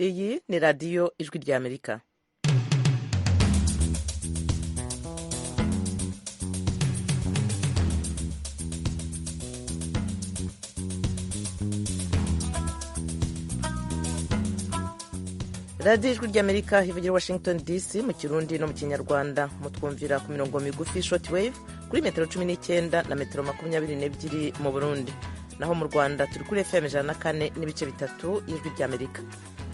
Iyi ni radiyo ijwi ry'Amerika. radiyo ijwi ry'Amerika ivugira Washington DC mu Kirundi no mu Kinyarwanda. Mutwumvira ku mirongo migufi shortwave kuri metero 19 na metero 22 mu Burundi, naho mu Rwanda turi kuri FM 104 n'ibice bitatu y'ijwi ry'Amerika.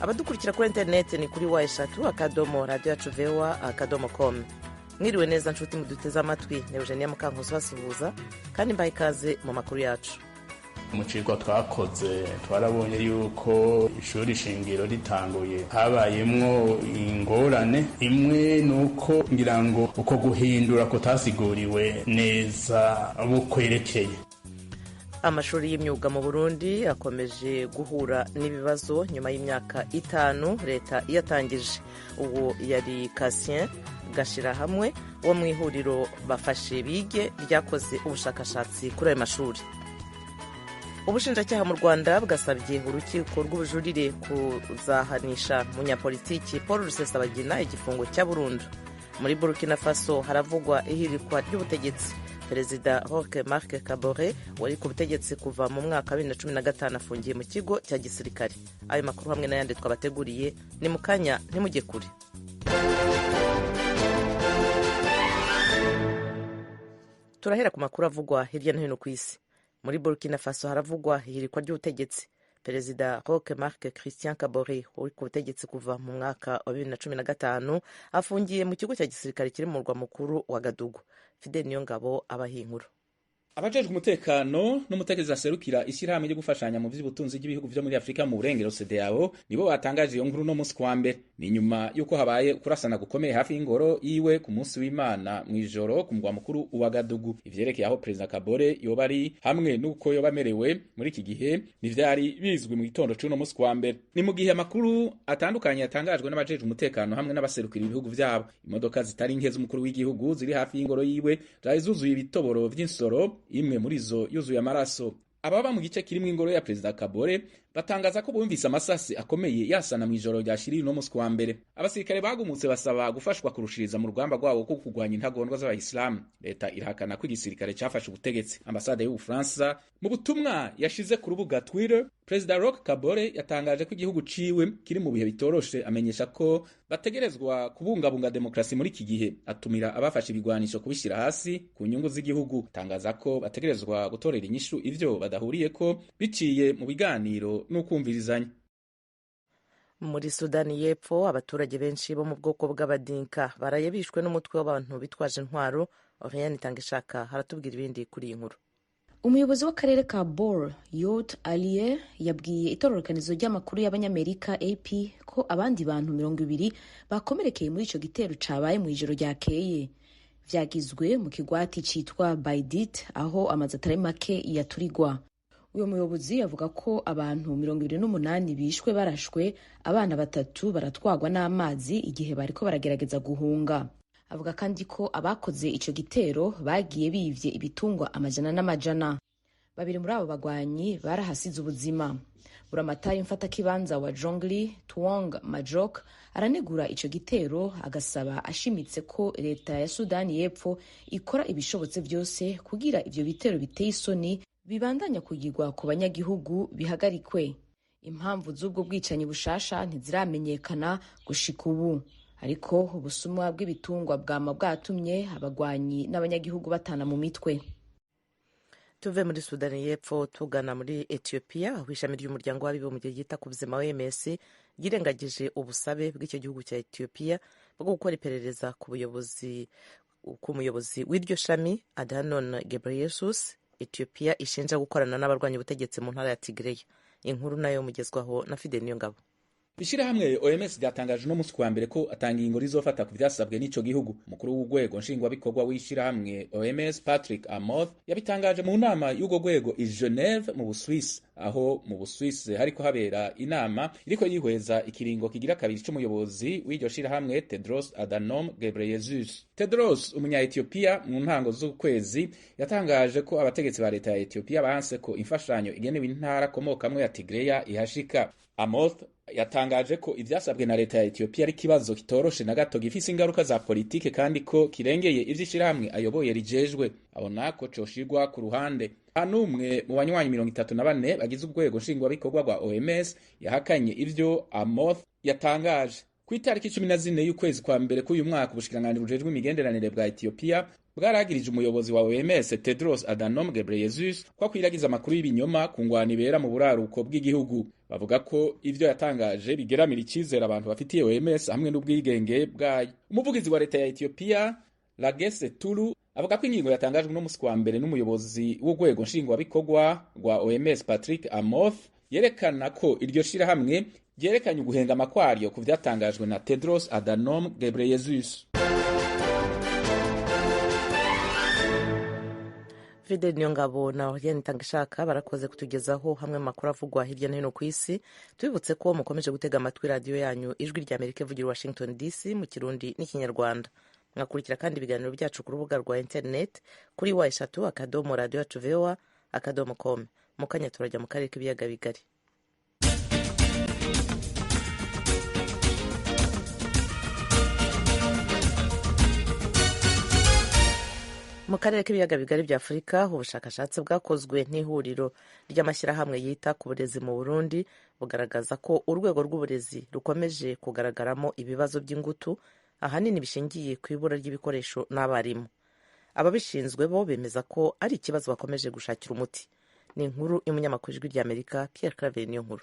Abadukurikira kuri interineti ni kuri wa3.radio@voa.com. Mwiriwe neza nshuti muduteze amatwi, ni Eugenia Mukankusi basuhuza kandi mbaye ikaze mu makuru yacu. Mu cigwa twakoze twarabonye yuko ishuri shingiro ritanguye habayemwo ingorane imwe, nuko ngira ngo uko guhindura kutasiguriwe neza bukwerekeye. Amashuri y'imyuga mu Burundi akomeje guhura n'ibibazo nyuma y'imyaka 5 leta iyatangije. Uwo yari Cassien Gashirahamwe wo mu ihuriro Bafashe Bige ryakoze ubushakashatsi kuri ayo mashuri. Ubushinjacyaha mu Rwanda bwasabye urukiko rw'ubujurire kuzahanisha munyapolitiki Paul Rusesabagina igifungo cya burundu. Muri Burkina Faso haravugwa ihirikwa ry'ubutegetsi. Perezida Roch Marc Kabore wari ku butegetsi kuva mu mwaka 2015 afungiye mu kigo cya gisirikare. Ayo makuru hamwe n'ayandi twabateguriye ni mukanya ntimujye kure. Turahera ku makuru avugwa hirya no hino ku isi. Muri Burkina Faso haravugwa ihirikwa ry'ubutegetsi. Perezida Roch Marc Christian Kabore wari ku butegetsi kuva mu mwaka wa 2015 afungiye mu kigo cya gisirikare kiri mu murwa mukuru wa Gadugu. Fidel Niyongabo abahinkuru. Abajejwe umutekano n'umutegetsi aserukira ishyirahamwe ryo gufashanya mu vy'ubutunzi bw'ibihugu vyo muri Afrika mu burengero CEDEAO nibo batangaje iyo nkuru no munsi kwa mbere. Ni nyuma yuko habaye kurasana gukomeye hafi y'ingoro yiwe ku munsi w'Imana mw'ijoro ku mugwa mukuru wa Gadugu. Ivyerekeye aho Perezida Kabore yoba ari hamwe n'uko yoba amerewe muri iki gihe nivyari bizwi mu gitondo c'uno munsi kwa mbere. Ni mu gihe amakuru atandukanye yatangajwe n'abajejwe umutekano hamwe n'abaserukira ibihugu vyabo. Imodoka zitari nke z'umukuru w'igihugu ziri hafi y'ingoro yiwe zari zuzuye ibitoboro vy'insoro, imwe muri zo yuzuye amaraso. Ababa mu gice kirimwo ingoro ya Perezida Kabore batangaza ko bumvise amasasi akomeye yasana mu ijoro ryashiriye no munsi wa mbere. Abasirikare bagumutse basaba gufashwa kurushiriza mu rugamba rwabo ko kugwanya intagondwa z'abayisilamu. Leta irahakana ko igisirikare cyafashe ubutegetsi. Ambasade y'u Bufaransa mu butumwa yashize ku rubuga Twitter, Perezida Roch Kabore yatangaje ko igihugu ciwe kiri mu bihe bitoroshe, amenyesha ko bategerezwa kubungabunga demokrasi muri iki gihe. Atumira abafashe ibigwanisho kubishira hasi ku nyungu z'igihugu. Tangaza ko bategerezwa gutorera inyishu ivyo badahuriyeko biciye mu biganiro n'ukumvirizanya. Muri Sudani y'Epfo abaturage benshi bo mu bwoko bw'abadinka baraye bishwe n'umutwe w'abantu bitwaje intwaro. Oriane Tangishaka haratubwira ibindi kuri iyi nkuru. Umuyobozi w'akarere ka Bor Yot Aliye yabwiye itororokanizo ry'amakuru y'abanyamerika AP ko abandi bantu 200 bakomerekeye muri ico gitero cabaye mu ijoro ryakeye. Vyagizwe mu kigwati citwa Baidit aho amazu atari make yaturigwa. Uyo muyobozi avuga ko abantu 28 bishwe barashwe, abana 3 baratwagwa n'amazi igihe bariko baragerageza guhunga. Avuga kandi ko abakoze ico gitero bagiye bivye ibitungwa amajana n'amajana. 2 muri abo bagwanyi barahasize ubuzima. Buramatari mfatakibanza wa Jongli Tuong Majok aranegura ico gitero, agasaba ashimitse ko leta ya Sudani y'Epfo ikora ibishobotse byose kugira ivyo bitero biteye isoni bibandanya kugirwa ku banyagihugu bihagarikwe. Impamvu z'ubwo bwicanyi bushasha ntiziramenyekana gushika ubu, ariko ubusumwa bw'ibitungwa bwama bwatumye abagwanyi n'abanyagihugu batana mu mitwe. Tuve muri Sudani y'Epfo tugana muri Ethiopia, aho ishami ry'umuryango w'abibumbye ryita ku buzima OMS ryirengagije ubusabe bw'icyo gihugu cya Ethiopia bwo gukora iperereza ku muyobozi w'iryo shami Adhanom Ghebreyesus. Ethiopia ishinja gukorana n'abarwanya ubutegetsi mu ntara ya Tigray. Inkuru nayo mugezwaho na Fidel Niyongabo. Ishirahamwe OMS ryatangaje no munsi kwa mbere ko atanga ingo rizofata ku vyasabwe n'ico gihugu. Umukuru w'urwego nshingwabikorwa w'ishirahamwe OMS Patrick Amoth yabitangaje mu nama y'urwo rwego i Geneve mu Busuwisi, aho mu Busuwisi hariko habera inama iriko yihweza ikiringo kigira kabiri c'umuyobozi w'iryo shirahamwe Tedros Adhanom Ghebreyesus. Tedros umunya-Ethiopia mu ntango z'ukwezi yatangaje ko abategetsi ba leta ya Ethiopia banse ko imfashanyo igenewe intara komokamwe ya Tigray ihashika. Amoth yatangaje ko ivyasabwe na leta ya Ethiopia ari kibazo kitoroshe na gato gifise ingaruka za politike kandi ko kirengeye ivy'ishirahamwe ayoboye rijejwe, abona ko coshirwa ku ruhande. Anumwe mu banywanyi 34 bagize urwego nshingwabikorwa rwa OMS yahakanye ivyo Amoth yatangaje. Ku itariki 14 y'ukwezi kwa mbere k'uyu mwaka, ubushikiranganji bujejwe imigenderanire bwa Ethiopia bwaragirije umuyobozi wa OMS Tedros Adhanom Ghebreyesus ko akwiragiza amakuru y'ibinyoma ku ngwano ibera mu buraruko bw'igihugu. Bavuga ko ivyo yatangaje bigeramira icizere abantu bafitiye OMS hamwe n'ubwigenge bwayo. Umuvugizi wa leta ya Ethiopia Lagesse Tulu avuga ko ingingo yatangajwe no musi wa mbere n'umuyobozi w'urwego nshingwabikorwa rwa OMS Patrick Amoth yerekana ko iryo shirahamwe ryerekanye uguhengama kwaryo ku vyatangajwe na Tedros Adhanom Ghebreyesus. Fidel Niyongabo na Oriane Tangishaka barakoze kutugezaho hamwe makuru avugwa hirya no hino ku isi. Tubibutse ko mukomeje gutega amatwi radio yanyu Ijwi rya Amerika ivugira Washington DC mu Kirundi n'Ikinyarwanda. Mwakurikira kandi ibiganiro byacu ku rubuga rwa internet kuri wa3.radio@voa.com. Mukanya turajya mu karere k'ibiyaga bigari. Mu karere k'ibiyaga bigari bya Afurika, ubushakashatsi bwakozwe n'ihuriro ry'amashyirahamwe yita ku burezi mu Burundi bugaragaza ko urwego rw'uburezi rukomeje kugaragaramo ibibazo by'ingutu, ahanini bishingiye ku ibura ry'ibikoresho n'abarimu. Ababishinzwe bo bemeza ko ari ikibazo bakomeje gushakira umuti. Ni inkuru y'umunyamakuru w'Ijwi ry'Amerika Pierre Claver Niyonkuru.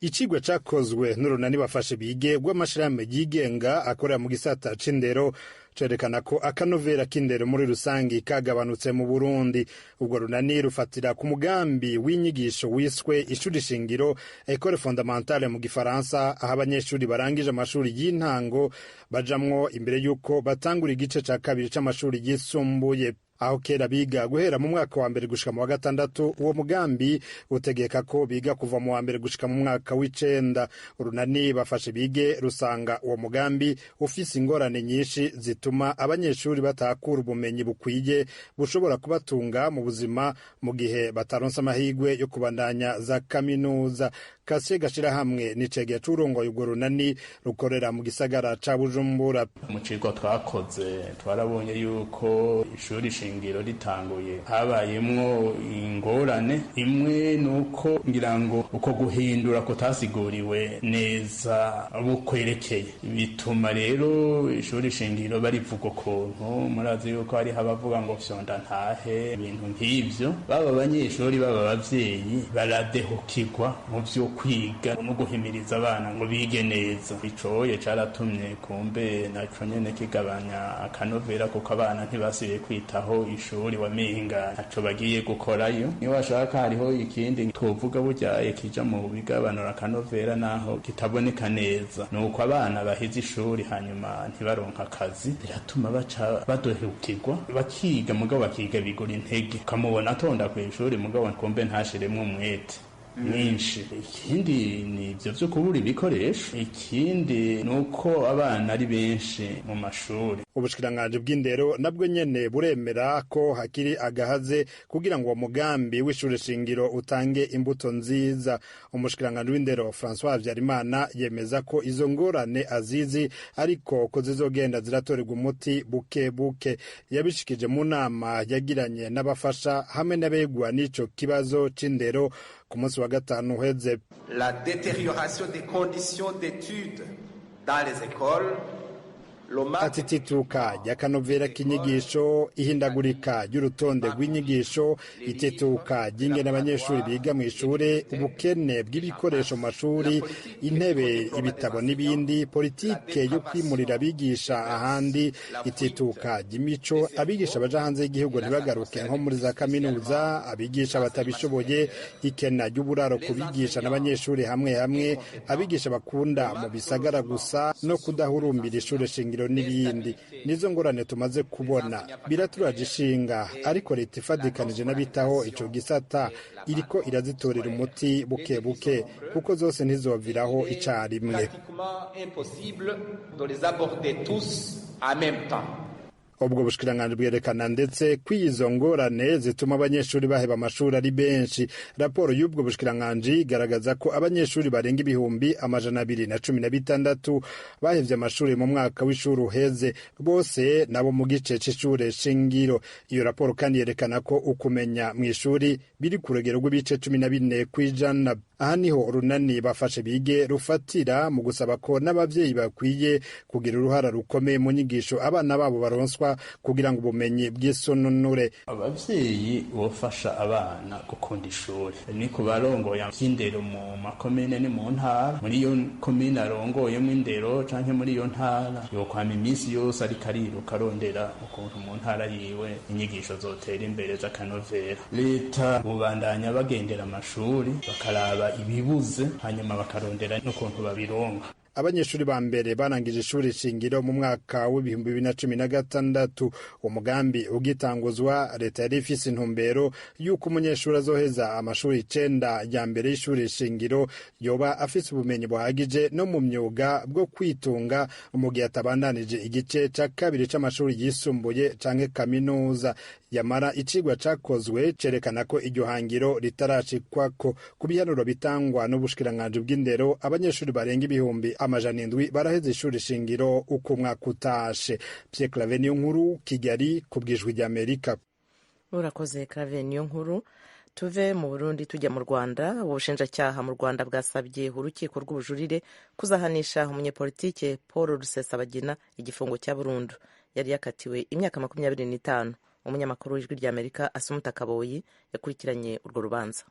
Icigwa cakozwe n'urunani bafashe bige rw'amashirahamwe yigenga akorera mu gisata c'indero cerekana ko akanovera k'indero muri rusangi kagabanutse mu Burundi. Ubwo runani rufatira ku mugambi w'inyigisho wiswe ishuri shingiro École fondamentale mu gifaransa, aho abanyeshuri barangije amashuri y'intango bajamwo imbere y'uko batangura igice ca kabiri c'amashuri yisumbuye. Aho kera biga guhera mu mwaka wa mbere gushika mu wa gatandatu, uwo mugambi utegeka ko biga kuva mu wa mbere gushika mu mwaka w'icenda. Urunani bafashe bige rusanga uwo mugambi ufise ingorane nyinshi zituma abanyeshuri batakura ubumenyi bukwiye bushobora kubatunga mu buzima mu gihe bataronse amahigwe yo kubandanya za kaminuza. Kasye Gashirahamwe nicegeye c'urongoye urwo runani rukorera mu gisagara ca Bujumbura. Mu cigwa twakoze twarabonye yuko ishuri shingiro ritanguye habayemwo ingorane. Imwe nuko ngira ngo uko guhindura kutasiguriwe neza bukwerekeye, bituma rero ishuri shingiro barivuga ukuntu. Murazi yuko hari abavuga ngo fyonda ntahe, ibintu nk'ivyo. Baba abanyeshuri baba abavyeyi baradehukirwa mu vyo kwiga no guhimiriza abana ngo bige neza. Icoye caratumye kumbe naco nyene kigabanya akanovera, kuko abana ntibasiye kwitaho ishuri wamenga ntaco bagiye gukorayo. Niyo bashaka hariho ikindi twovuga burya kija mu bigabanura akanovera naho kitaboneka neza, nuko abana bahize ishuri hanyuma ntibaronka akazi, biratuma baca badohukirwa bakiga mugabo bakiga bigura intege, ukamubona atonda kw'ishuri mugabo kumbe ntashiremwo umwete mwinshi. Ikindi ni ivyo vyo kubura ibikoresho. Ikindi nuko abana ari benshi mu mashuri. Ubushikiranganji bw'indero nabwo nyene buremera ko hakiri agahaze kugira ngo uwo mugambi w'ishuri shingiro utange imbuto nziza. Umushikiranganji w'indero François Habyarimana yemeza ko izo ngorane azizi, ariko ko zizogenda ziratorerwa umuti buke buke. Yabishikije mu nama yagiranye n'abafasha hamwe n'abegwa n'ico kibazo c'indero ku munsi wa gatanu uheze. La détérioration des conditions d'études dans les écoles, ati tituka ry'akanovera k'inyigisho, ihindagurika ry'urutonde rw'inyigisho, itituka ry'ingene abanyeshuri biga mu ishure, ubukene bw'ibikoresho mu mashuri, intebe, ibitabo n'ibindi, politike yo kwimurira abigisha ahandi, itituka ry'imico, abigisha baja hanze y'igihugu ntibagaruke nko muri za kaminuza, abigisha batabishoboye, ikena ry'uburaro ku bigisha n'abanyeshuri hamwe hamwe, abigisha bakunda mu bisagara gusa, no kudahurumbira ishure shingiro n'ibindi. Nizo ngorane tumaze kubona, biraturaje ishinga, ariko leta ifadikanije n'abitaho ico gisata iriko irazitorera umuti buke buke, kuko zose ntizoviraho icarimwe. ubwo bushikiranganji bwerekana ndetse ko izo ngorane zituma abanyeshuri baheba amashuri ari benshi. Raporo y'ubwo bushikiranganji igaragaza ko abanyeshuri barenga 216 bahevye amashuri mu mwaka w'ishuri uheze, bose nabo mu gice c'ishure shingiro. Iyo raporo kandi yerekana ko ukumenya mw'ishuri biri ku rugero rw'ibice 14%. Aha niho urunani bafashe bige rufatira mu gusaba ko n'abavyeyi bakwiye kugira uruhara rukomeye mu nyigisho abana babo baronswa kugira ngo ubumenyi bw'isononure. Abavyeyi bofasha abana gukunda ishuri, ni ku barongoye vy'indero mu makomine ni mu ntara, muri iyo komine arongoyemo indero canke muri iyo ntara yokwama iminsi yose ariko ariruka arondera ukuntu mu ntara yiwe inyigisho zotera imbere z'akanovera. Leta bubandanya bagendera amashuri bakaraba ibibuze hanyuma bakarondera n'ukuntu babironka. Abanyeshuri ba mbere barangije ishuri shingiro mu mwaka w'2016. Umugambi ugitanguzwa, leta yari ifise intumbero yuko umunyeshuri azoheza amashuri 9 ya mbere y'ishuri shingiro yoba afise ubumenyi buhagije no mu myuga bwo kwitunga mu gihe atabandanije igice ca kabiri c'amashuri yisumbuye canke kaminuza. Yamara icigwa cakozwe cerekana ko iryo hangiro ritarashikwako. Ku bihanuro bitangwa n'ubushikiranganji bw'indero, abanyeshuri barenga 700 baraheze ishuri shingiro uko umwaka utashe. Pierre Claver Niyonkuru, Kigali, ku bw'Ijwi ry'Amerika. Urakoze Claver Niyonkuru. Tuve mu Burundi tujya mu Rwanda. Ubushinjacyaha mu Rwanda bwasabye urukiko rw'ubujurire kuzahanisha umunyepolitike Paul Rusesabagina igifungo cya burundu. Yari yakatiwe imyaka 25. Umunyamakuru w'Ijwi ry'Amerika Asumuta Kaboyi yakurikiranye urwo rubanza.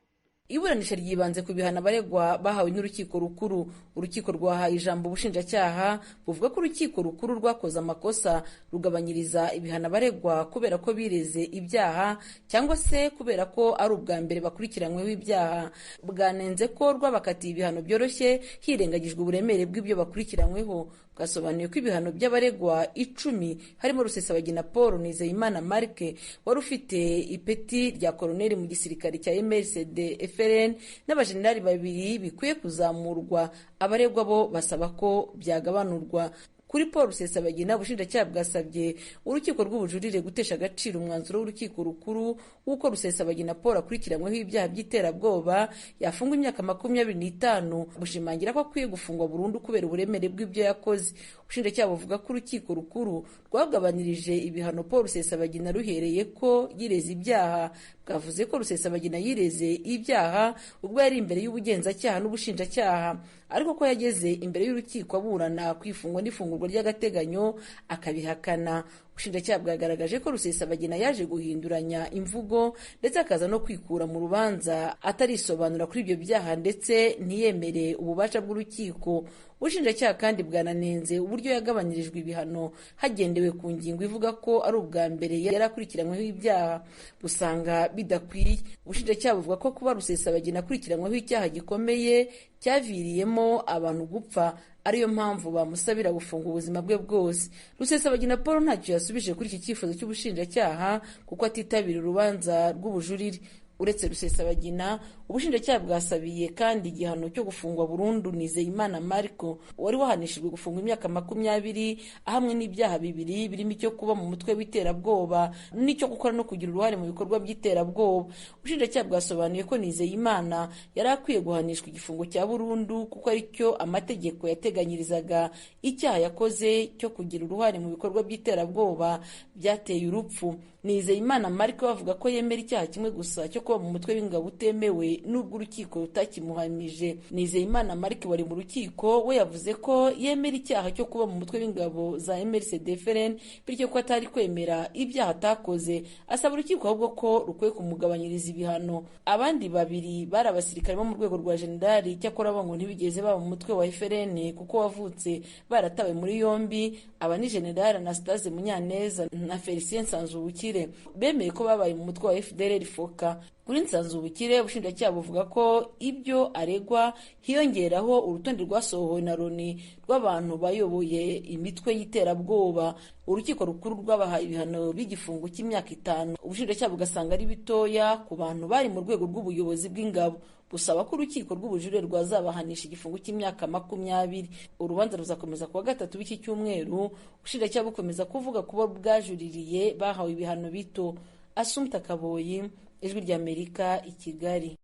Iburanisha ryibanze ku bihano abaregwa bahawe n'urukiko rukuru. Urukiko rwahaye ijambo ubushinjacyaha buvuga ko urukiko rukuru rwakoze amakosa rugabanyiriza ibihano abaregwa kubera ko bireze ibyaha cyangwa se kubera ko ari ubwa mbere bakurikiranyweho ibyaha. Bwanenze ko rwabakatiye ibihano byoroshye hirengagijwe uburemere bw'ibyo bakurikiranyweho. Bwasobanuye ko ibihano by'abaregwa 10 harimo Rusesabagina Paul, Nizeyimana Marc wari ufite ipeti rya koloneli mu gisirikare cya MRCD FRN n'abajenerali 2 bikwiye kuzamurwa. Abaregwa bo basaba ko byagabanurwa. Kuri Paul Rusesabagina, ubushinjacyaha bwasabye urukiko rw'ubujurire gutesha agaciro umwanzuro w'urukiko rukuru w'uko Rusesabagina Paul akurikiranyweho ibyaha by'iterabwoba yafungwa imyaka 25, bushimangira ko akwiye gufungwa burundu kubera uburemere bw'ibyo yakoze. Ubushinjacyaha buvuga ko urukiko rukuru rwagabanirije ibihano Paul Rusesabagina ruhereye ko yireze ibyaha. Bwavuze ko Rusesabagina yireze ibyaha ubwo yari imbere y'ubugenzacyaha n'ubushinjacyaha, ariko ko yageze imbere y'urukiko aburana kwifungwa n'ifungurwa ry'agateganyo akabihakana. Ubushinjacyaha bwagaragaje ko Rusesabagina yaje guhinduranya imvugo ndetse akaza no kwikura mu rubanza atarisobanura kuri ibyo byaha ndetse ntiyemere ububasha bw'urukiko. Ubushinjacyaha kandi bwananenze uburyo yagabanyirijwe ibihano hagendewe ku ngingo ivuga ko ari ubwa mbere yari akurikiranyweho ibyaha, busanga bidakwiye. Ubushinjacyaha buvuga ko kuba Rusesabagina akurikiranyweho icyaha gikomeye cyaviriyemo abantu gupfa ariyo mpamvu bamusabira gufunga ubuzima bwe bwose. Rusesabagina Paul ntacyo yasubije kuri iki cyifuzo cy'ubushinjacyaha kuko atitabira urubanza rw'ubujurire. Uretse Rusesabagina, ubushinjacyaha bwasabiye kandi igihano cyo gufungwa burundu Nizeyimana Marco wari wahanishijwe gufungwa imyaka 20 ahamwe n'ibyaha 2 birimo icyo kuba mu mutwe w'iterabwoba n'icyo gukora no kugira uruhare mu bikorwa by'iterabwoba. Ubushinjacyaha bwasobanuye ko Nizeyimana yari akwiye guhanishwa igifungo cya burundu kuko ari cyo amategeko yateganyirizaga. Icyaha yakoze cyo kugira uruhare mu bikorwa by'iterabwoba byateye urupfu. Nizeyimana Marco bavuga ko yemera icyaha kimwe gusa cyo kuba mu mutwe w'ingabo utemewe n'ubwo urukiko rutakimuhamije. Nizeyimana Marco wari mu rukiko we yavuze ko yemera icyaha cyo kuba mu mutwe w'ingabo za MRCD FRN bityo ko atari kwemera ibyaha atakoze. Asaba urukiko ahubwo ko rukwiye kumugabanyiriza ibihano. Abandi 2 bari abasirikare bo mu rwego rwa generali cyakora bo ngo ntibigeze baba mu mutwe wa FRN kuko wavutse baratawe muri yombi. Aba ni General Anastase Munyaneza na Felicien Sanzubukire bemeye ko babaye mu mutwe wa FDLR Foka. Kuri Nsanzubukire ubushinjacyaha buvuga ko ibyo aregwa hiyongeraho urutonde rwasohowe na Loni rw'abantu bayoboye imitwe y'iterabwoba. Urukiko rukuru rwabahaye ibihano by'igifungo cy'imyaka 5. Ubushinjacyaha bugasanga ari bitoya ku bantu bari mu rwego rw'ubuyobozi bw'ingabo, busaba ko urukiko rw'ubujurire rwazabahanisha igifungo cy'imyaka 20. Urubanza ruzakomeza kuwa 3 w'iki cyumweru, ubushinjacyaha bukomeza kuvuga kuba bwajuririye bahawe ibihano bito. Assumpta Kaboyi, Ijwi ry'Amerika, i Kigali.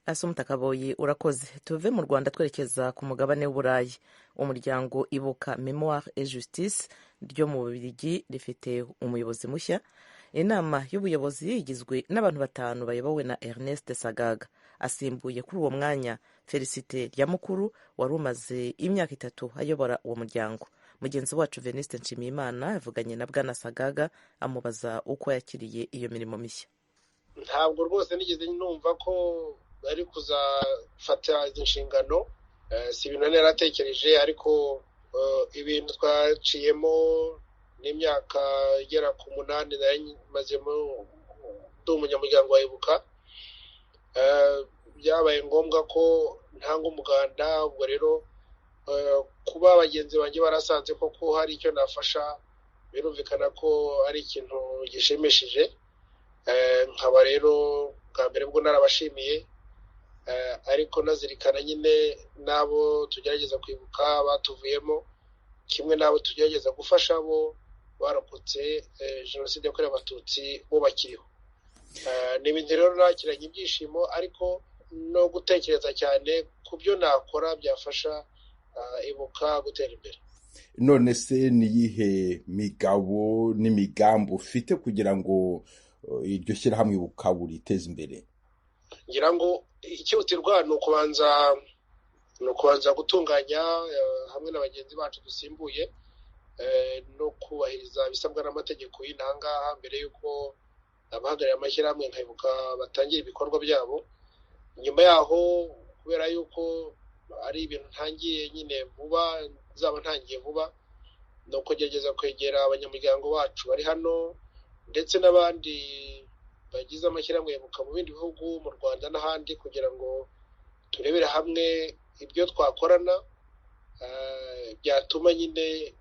Assumpta Kaboyi, urakoze. Tuve mu Rwanda twerekeza ku mugabane w'Uburayi. Umuryango Ibuka Memoire et Justice ryo mu Bubiligi rifite umuyobozi mushya. Inama y'ubuyobozi igizwe n'abantu 5 bayobowe na Ernest Sagaga. Asimbuye kuri uwo mwanya Felicite Ryamukuru wari umaze imyaka 3 ayobora uwo muryango. Mugenzi wacu Veniste Nshimiyimana yavuganye na Bwana Sagaga amubaza uko yakiriye iyo mirimo mishya. Ntabwo rwose nigeze numva ko ari kuzafata izi nshingano, si ibintu naratekereje, ariko ibintu twaciyemo n'imyaka igera ku 8 nari mazemo ndi umunyamuryango wa Ibuka, byabaye ngombwa ko ntanga umuganda. Ubwo rero kuba abagenzi banjye barasanze ko hari icyo nafasha, birumvikana ko ari ikintu gishimishije. Nkaba rero bwa mbere bwo narabashimiye, ariko nazirikana nyine nabo tugerageza kwibuka batuvuyemo, kimwe nabo tugerageza gufasha bo barokotse jenoside yakorewe abatutsi bo bakiriho. Ni ibintu rero nakiranye ibyishimo, ariko no gutekereza cyane ku byo nakora byafasha Ibuka gutera imbere. None se ni yihe migabo n'imigambi ufite kugira ngo iryo shyirahamwe Ibuka buriteze imbere? Ngira ngo ikihutirwa ni ukubanza gutunganya hamwe n'abagenzi bacu dusimbuye no kubahiriza ibisabwa n'amategeko y'intangaha mbere y'uko abahagarariye amashyirahamwe nka Ibuka batangira ibikorwa byabo. Nyuma yaho, kubera y'uko ari ibintu ntangiye nyine vuba, nzaba ntangiye vuba, no kugerageza kwegera abanyamuryango bacu bari hano ndetse n'abandi bagize amashyirahamwe Ibuka mu bindi bihugu, mu Rwanda n'ahandi, kugira ngo turebere hamwe ibyo twakorana byatuma nyine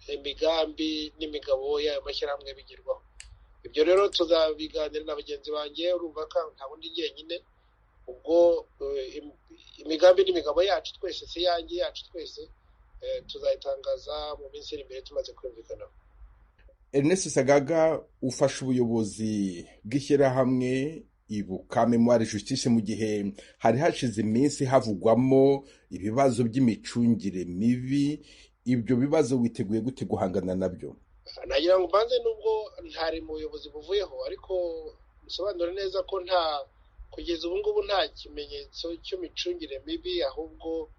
imigambi n'imigabo y'ayo mashyirahamwe bigerwaho. Ibyo rero tuzabiganira na bagenzi banjye, urumva ko nta bundi jyenyine. Ubwo imigambi n'imigabo yacu twese, si yanjye, yacu twese, tuzayitangaza mu minsi iri imbere tumaze kumvikana. Ernest Sagaga ufasha ubuyobozi bw'ishyirahamwe Ibuka Memoire Justice mu gihe hari hashize iminsi havugwamo ibibazo by'imicungire mibi. Ibyo bibazo witeguye gute guhangana nabyo? Nagira ngo mbanze, nubwo ntari mu buyobozi buvuyeho, ariko musobanura neza ko kugeza ubu ngubu nta kimenyetso cy'imicungire mibi, ahubwo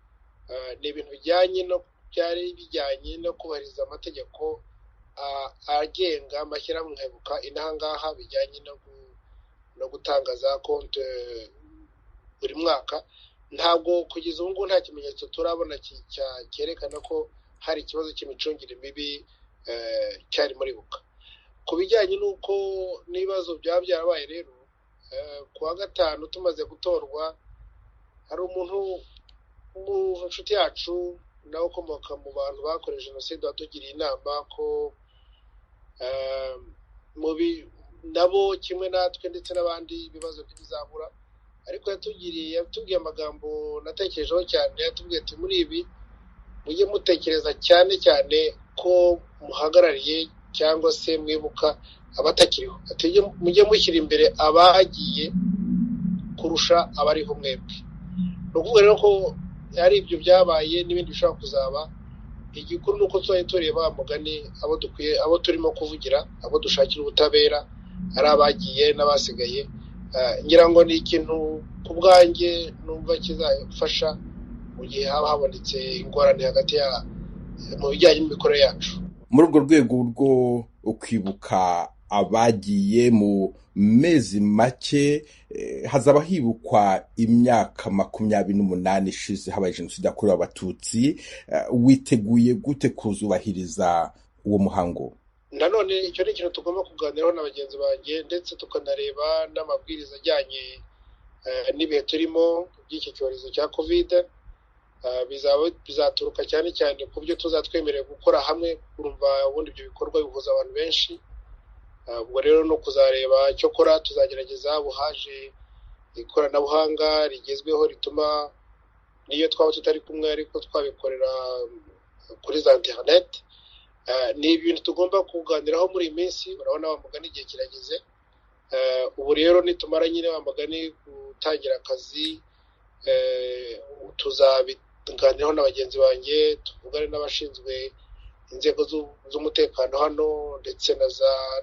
ni ibintu byari bijyanye no kubahiriza amategeko agenga amashyirahamwe nka Ibuka inahangaha, bijyanye no gutanga za konti buri mwaka. Ntabwo kugeza ubu ngubu nta kimenyetso turabona cyerekana ko hari ikibazo cy'imicungire mibi cyari muri Ibuka. Ku bijyanye n'uko n'ibibazo byaba byarabaye rero, kuwa 5 tumaze gutorwa, hari umuntu mu nshuti yacu nawe ukomoka mu bantu bakoreje jenoside watugiriye inama ko nabo kimwe natwe ndetse n'abandi ibibazo ntibizabura, ariko yatubwiye amagambo natekerejeho cyane. Yatubwiye ati, muri ibi mujye mutekereza cyane cyane ko muhagarariye cyangwa se mwibuka abatakiriho. Ati, mujye mushyira imbere abagiye kurusha abariho mwebwe. Ni ukuvuga rero ko ari ibyo byabaye n'ibindi bishobora kuzaba. Igikuru ni uko tuzajya tureba mugani abo turimo kuvugira, abo dushakira ubutabera, ari abagiye n'abasigaye. Ngira ngo ni ikintu ku bwanjye numva kizafasha mu gihe haba habonetse ingorane hagati mu bijyanye n'imikorere yacu. Muri urwo rwego rwo kwibuka abagiye mu mezi make, hazaba hibukwa imyaka 28 ishize habaye jenoside yakorewe abatutsi. Witeguye gute kuzubahiriza uwo muhango? nanone icyo ni ikintu tugomba kuganiraho na bagenzi banjye, ndetse tukanareba n'amabwiriza ajyanye n'ibihe turimo by'iki cyorezo cya covid. Bizaturuka cyane cyane ku byo tuzatwemerera gukora hamwe, kurumva ubundi ibyo bikorwa bihuza abantu benshi. Ubwo rero no kuzareba icyo kora, tuzagerageza buhaje ikoranabuhanga rigezweho rituma niyo twaba tutari kumwe ariko twabikorera kuri za internet. Ni ibintu tugomba kuganiraho muri iyi minsi. Urabona bamugana igihe kirageze. Ubu rero nitumara nyine bamugani gutangira akazi, tuzabiganiraho na bagenzi banjye, tuvugane n'abashinzwe inzego z'umutekano hano ndetse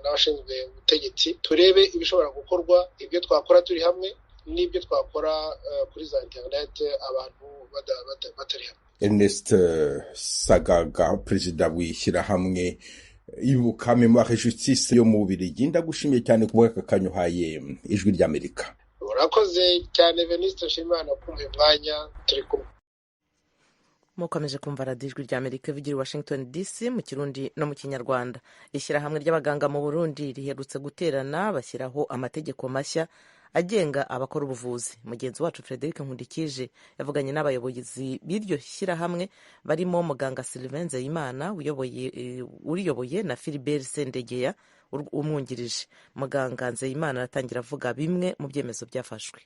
n'abashinzwe ubutegetsi, turebe ibishobora gukorwa, ibyo twakora turi hamwe n'ibyo twakora kuri za internet abantu batari hamwe. Ernest Sagaga, perezida w'ishyirahamwe Ibuka Memoire Justice yo mu Bubiligi, ndagushimiye cyane ku bw'aka kanya uhaye Ijwi ry'Amerika. Urakoze cyane Venuste, nshimana kumva umwanya turi kumwe. Mukomeje kumva radiyo Ijwi ry'Amerika ivugira i Washington DC mu Kirundi no mu Kinyarwanda. Ishyirahamwe ry'abaganga mu Burundi riherutse guterana bashyiraho amategeko mashya agenga abakora ubuvuzi. Mugenzi wacu Frederic Nkundikije yavuganye n'abayobozi b'iryo shyirahamwe barimo muganga Sylvain Nzeyimana uriyoboye na Philibert Sendegeya umwungirije. Muganga Nzeyimana aratangira avuga bimwe mu byemezo byafashwe.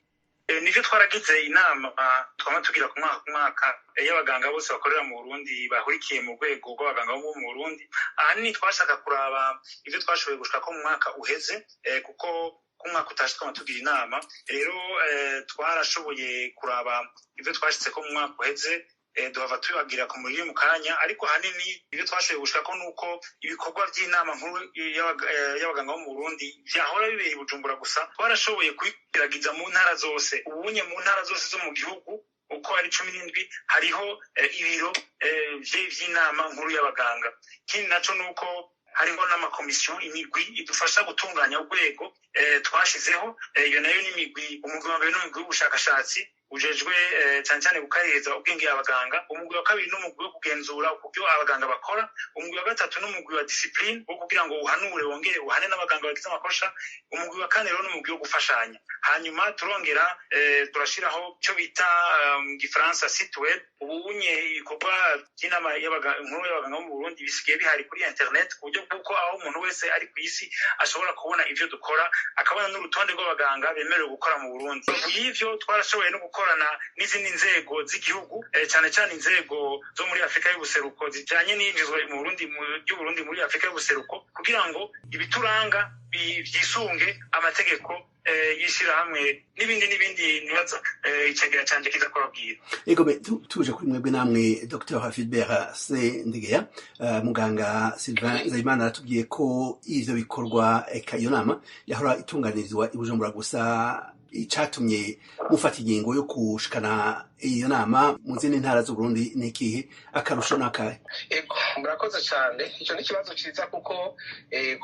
Nivyo twaragize inama twama tugira ku mwaka y'abaganga bose bakorera mu Burundi bahurikiye mu rwego rw'abaganga bo mu Burundi. Ahanini twashaka kuraba ivyo twashoboye gushika ko mu mwaka uheze, kuko kumwaka utaje twama tugira inama. Rero twarashoboye kuraba ivyo twashitse ko mu mwaka uheze, duhava tubagira ku muri mu kanya, ariko hanini ibyo twashoboye gushika ko nuko ibikorwa by'inama nkuru y'abaganga bo mu Burundi byahora bibera i Bujumbura gusa, twarashoboye kwiragiza mu ntara zose. Ubunye mu ntara zose zo mu gihugu uko ari 17 hariho ibiro by'inama nkuru y'abaganga. Kindi naco nuko hariho n'amakomisiyo, imigwi idufasha gutunganya urwego twashizeho. Iyo nayo ni imigwi, umugwi wa mbere n'umugwi w'ubushakashatsi ujejwe cyane cyane gukaririza ubwenge abaganga, umugwi wa kabiri n'umugwi wo kugenzura uko abaganga bakora, umugwi wa gatatu n'umugwi wa discipline wo kugira ngo uhanure wongere uhane n'abaganga bagize amakosha, umugwi wa kane rero n'umugwi wo gufashanya. Hanyuma turongera turashiraho cyo bita mu Gifaransa site web. Ubunye ibikorwa by'inama nkuru y'abaganga mu Burundi bisigaye bihari kuri internet, ku buryo bw'uko aho umuntu wese ari ku isi ashobora kubona ivyo dukora, akabona n'urutonde rw'abaganga bemerewe gukora mu Burundi. Ivyo twarashoboye no gukorana n'izindi nzego z'igihugu, cyane cyane inzego zo muri Afrika y'ubuseruko zijanye n'injizwa mu Burundi muri Afrika y'ubuseruko, kugira ngo ibituranga byisunge amategeko y'ishyirahamwe n'ibindi nibaza icegera canje kiza kubabwira. Ego tuje kuri mwebwe namwe Dr. Philibert Sendegeya, muganga Sylvain Nzeyimana aratubwiye ko ivyo bikorwa iyo nama yahora itunganirizwa i Bujumbura gusa, icatumye mufata ingingo yo kushikana iyo nama mu zindi ntara z'Uburundi ni ikihe? Akarusho n'akahe? Ego murakoze cyane. Icyo ni ikibazo cyiza kuko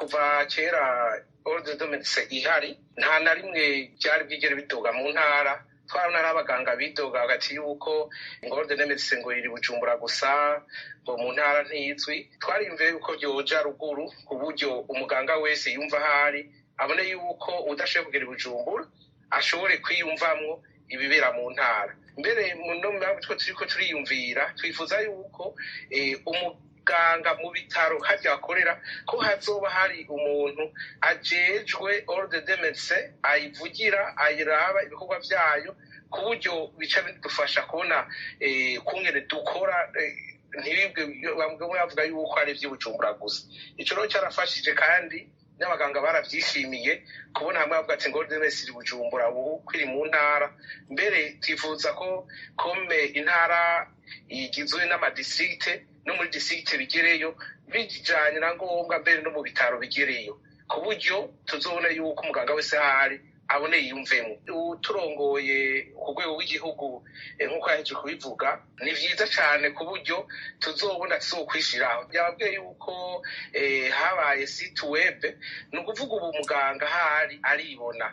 kuva kera ordre de médecins ihari nta na rimwe byari bwigere bidoga mu ntara. Twarabona n'abaganga bidoga hagati y'uko ordre de médecins ngo iri Bujumbura gusa, ngo mu ntara ntizwi. Twariyumviye yuko byoja ruguru ku buryo umuganga wese yumva ahari, abone yuko udashoboye kugera i Bujumbura ashobore kwiyumvamwo ibibera mu ntara. Mbere no mabitwo turiko turiyumvira, twifuza yuko umuganga mu bitaro harya akorera ko hazoba hari umuntu ajejwe ordre de médecins, ayivugira, ayiraba ibikorwa vyayo, ku buryo bica bidufasha kubona kungene dukora, ntibibwe bavuga yuko ari ivy'Ubujumbura gusa. Ico rero cyarafashije kandi n'abaganga baravyishimiye kubona hamwe bavuga ati ngo demesi Bujumbura ubu kwiri mu ntara. Mbere twifuza ko kome intara igizwe n'amadistricte no muri districte bigereyo bijanye na ngombwa, mbere no mu bitaro bigereyo, ku buryo tuzobona yuko umuganga wese ahari abone yiyumvemo. Turongoye ku rwego rw'igihugu nk'uko yaheje kubivuga, ni vyiza cyane ku buryo tuzobona tuzokwishiraho. Yababwiye yuko habaye site web, ni ukuvuga ubu muganga ahari aribona,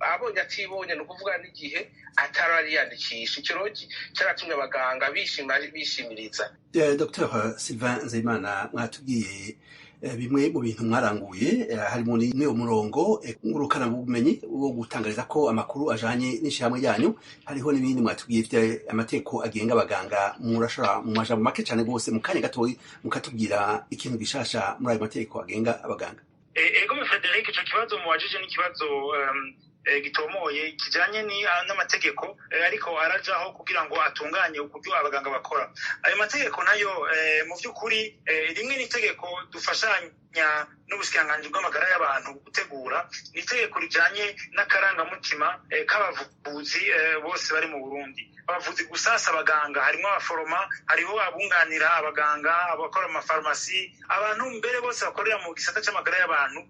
abonye atibonye ni ukuvuga n'igihe atarariyandikisha. Icyo rero cyaratumye abaganga bishimiriza. Dr. Sylvain Nzeyimana, mwatubwiye bimwe mu bintu mwaranguye harimo n'uwo murongo ngurukana bumenyi wo gutangariza ko amakuru ajanye n'ishyirahamwe ryanyu, hariho n'ibindi mwatubwiye bifite amategeko agenga abaganga. Murashobora mu majambo make cyane rwose mu kanya gatoyi mukatubwira ikintu gishasha muri ayo mategeko agenga abaganga? Ego Frederic, ico kibazo muwajije n'ikibazo gitomoye kijanye n'amategeko ariko arajaho kugira ngo atunganye uburyo abaganga bakora. Ayo mategeko nayo mu by'ukuri rimwe n'itegeko dufashanya n'ubushikiranganji bw'amagara y'abantu gutegura, ni itegeko rijanye n'akarangamutima k'abavuzi bose bari mu Burundi. Abavuzi gusasa abaganga, harimo abaforoma, hariho abunganira abaganga, abakora amafarumasi, abantu mbere bose bakorera mu gisata c'amagara y'abantu,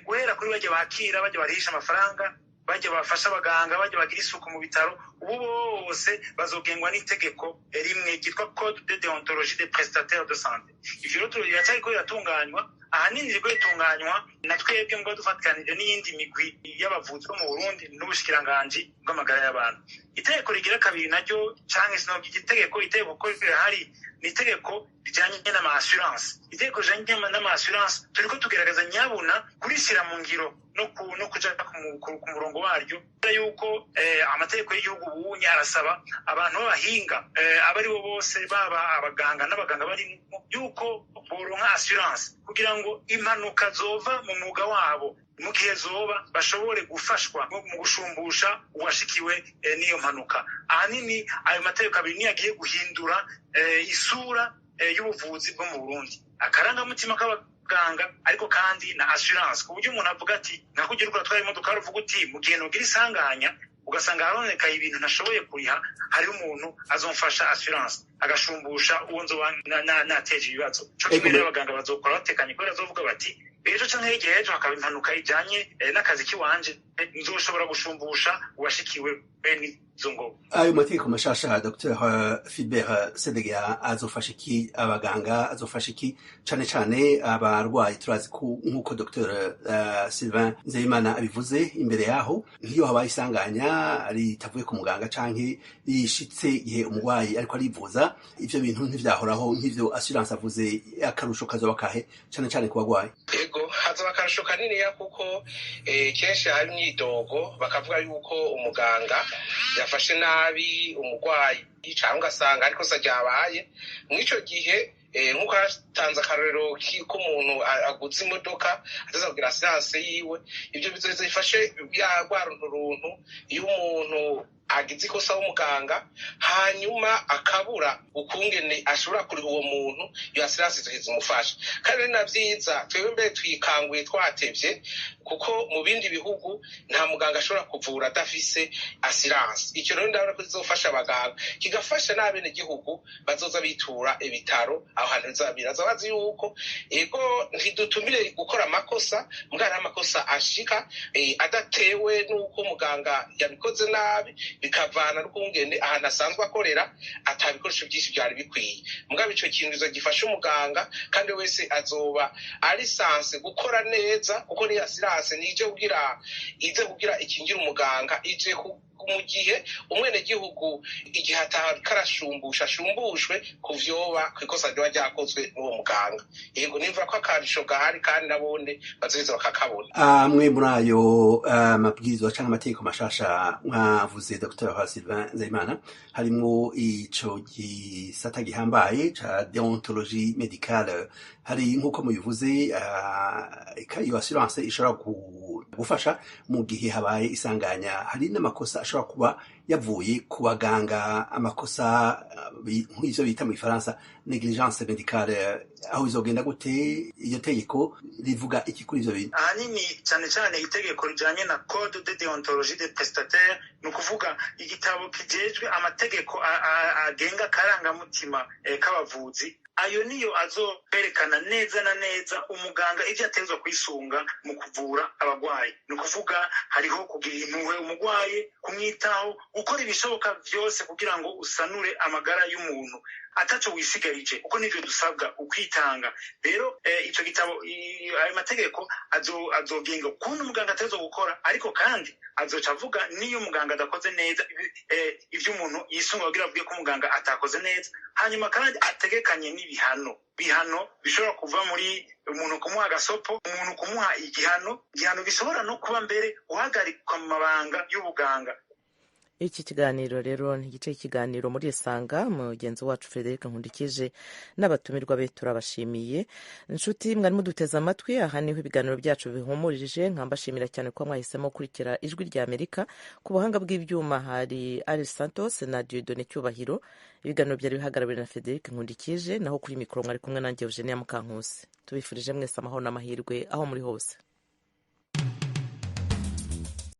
guhera kuri bajya bakira, bajya barihisha amafaranga, bajya bafasha abaganga, bajya bagira isuku mu bitaro, ubu bose bazogengwa n'itegeko rimwe ryitwa Code de déontologie des prestataires de santé. Ivyo rero biracyariko biratunganywa, ahanini riko bitunganywa na twebwe ngo dufatikanije n'iyindi migwi y'abavuzi bo mu Burundi n'ubushikiranganji bw'amagara y'abantu. Itegeko rigira kabiri naryo canke sino itegeko ko hari ni itegeko rijanye n'ama assurance. Itegeko rijanye n'ama assurance turiko tugerageza nyabuna kurishyira mu ngiro no kuja ku murongo waryo, yuko amategeko y'igihugu ubunye arasaba abantu b'abahinga abari bo bose, baba abaganga n'abaganga barimo, yuko boronka assurance kugira ngo impanuka zova mu mwuga wabo mu gihe zoba bashobore gufashwa mu gushumbusha uwashikiwe n'iyo mpanuka. Ahanini ayo mategeko abiri niyo agiye guhindura isura y'ubuvuzi bwo mu Burundi, akarangamutima k'abaganga ariko kandi na assurance, ku buryo umuntu avuga ati nakugira uko atwara imodoka aravuga uti mu gihe nogira isanganya ugasanga haronekaye ibintu ntashoboye kuriha, hariho umuntu azomfasha assurance agashumbusha uwo nzoba nateje ibibazo. Co kimwe rero abaganga bazokora batekanye kubera bazovuga bati ejo canke hirya y'ejo hakaba impanuka ijanye n'akazi kiwanje, nzoshobora gushumbusha uwashikiwe n'izo ngoga. Ayo mategeko mashasha Dr. Philbert Sedegeya azofasha iki abaganga, azofasha iki cane cane abarwayi? Turazi ko nk'uko Dr. Sylvain Nzeyimana abivuze imbere yaho, nk'iyo habaye isanganya ritavuye ku muganga canke yishitse igihe umurwayi ariko arivuza, ivyo bintu ntivyahoraho nk'ivyo assurance avuze, akarusho kazoba kahe cane cane ku barwayi? Ego hazoba akarusho kaniniya kuko kenshi hari imyidogo bakavuga yuko umuganga yafashe nabi umurwayi cyangwa ugasanga ariko se ryabaye mw'ico gihe. Nk'uko hatanze akarorero k'umuntu aguze imodoka atazabwira asiranse yiwe, ibyo bizoza bifashe rwa runtu iyo umuntu agize ikosa w'umuganga hanyuma akabura ukungene ashobora kuriha uwo muntu, iyo asiranse izoheza umufasha. Kandi ni na vyiza twebwe mbere twikanguye twatevye, kuko mu bindi bihugu nta muganga ashobora kuvura adafise asiranse. Icyo rero ndabona ko kizofasha abaganga, kigafasha n'abenegihugu bazoza bitura ibitaro aho hantu bizabira bazi yuko ego ntidutumire gukora amakosa, muganga amakosa ashika adatewe n'uko muganga yabikoze nabi, bikavana n'ukungene ahantu asanzwe akorera atabikoresho byinshi byari bikwiye. Mugabo ico kintu bizogifasha umuganga, kandi wese azoba ari sanse gukora neza, kuko ni assurance nije kugira ikingira umuganga, ije mu gihe umwenegihugu igihe atakarashumbusha ashumbushwe ku vyoba kw'ikosa ryoba ryakozwe n'uwo muganga. Yego nimva ko akarisho gahari kandi nabone bazoheza bakakabona. Amwe muri ayo mabwirizwa canke amategeko mashasha mwavuze Dr. Sylvain Nzeyimana, harimwo ico gisata gihambaye ca déontologie médicale. Hari nk'uko mubivuze iyo assurance ishobora gufasha mu gihe habaye isanganya. Hari n'amakosa ashobora kuba yavuye ku baganga, amakosa nk'ivyo bita mu Faransa négligence médicale. Aho izogenda gute? Iyo tegeko rivuga iki kuri ivyo bintu? Ahanini cane cane itegeko rijanye na Code de déontologie des prestataires, ni ukuvuga igitabo kijejwe amategeko agenga akarangamutima k'abavuzi. Ayo niyo azoberekana neza na neza umuganga ivyo ategerezwa kwisunga mu kuvura abagwayi. Ni ukuvuga hariho kugira impuhwe umugwayi, kumwitaho, gukora ibishoboka vyose kugira ngo usanure amagara y'umuntu. ataco wisigarije, kuko nivyo dusabwa ukwitanga. Rero ico gitabo ayo mategeko azogenga ukuntu umuganga ategerezwa gukora, ariko kandi azoca avuga niyo umuganga adakoze neza ivyo umuntu yisunga kugira avuge ko umuganga atakoze neza. Hanyuma kandi ategekanye n'ibihano bishobora kuva muri umuntu kumuha agasopo, umuntu kumuha igihano gishobora no kuba mbere guhagarikwa mu mabanga y'ubuganga. Iki kiganiro rero ni igice cy'ikiganiro muri Isanga. Mugenzi wacu Frederic Nkundikije n'abatumirwa be turabashimiye. Inshuti mwari muduteze amatwi, aha niho ibiganiro byacu bihumurije. Nkambashimira cyane ko mwahisemo gukurikira Ijwi rya Amerika. Ku buhanga bw'ibyuma hari Ari Santos na Dieudonné Cyubahiro. Ibiganiro byari bihagarariwe na Frederic Nkundikije, naho kuri mikoro mwari kumwe nanjye Eugenia Mukankusi. Tubifurije mwese amahoro n'amahirwe aho muri hose.